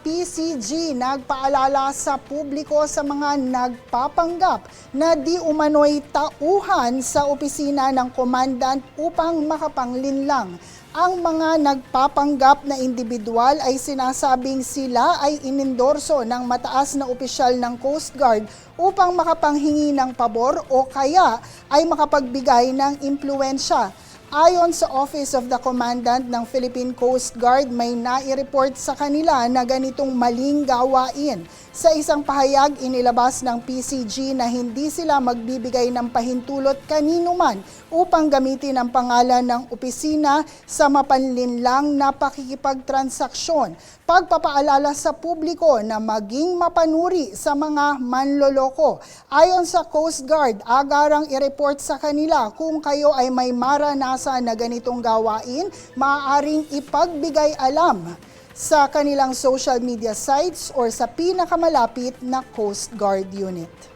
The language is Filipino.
PCG nagpaalala sa publiko sa mga nagpapanggap na di umano'y tauhan sa opisina ng komandant upang makapanglinlang. Ang mga nagpapanggap na individual ay sinasabing sila ay inendorso ng mataas na opisyal ng Coast Guard upang makapanghingi ng pabor o kaya ay makapagbigay ng impluwensya. Ayon sa Office of the Commandant ng Philippine Coast Guard, may nai-report sa kanila na ganitong maling gawain. Sa isang pahayag, inilabas ng PCG na hindi sila magbibigay ng pahintulot kanino man upang gamitin ang pangalan ng opisina sa mapanlinlang na pakikipagtransaksyon. Pagpapaalala sa publiko na maging mapanuri sa mga manloloko. Ayon sa Coast Guard, agarang i-report sa kanila kung kayo ay may maranasan na ganitong gawain, maaaring ipagbigay alam sa kanilang social media sites or sa pinakamalapit na Coast Guard unit.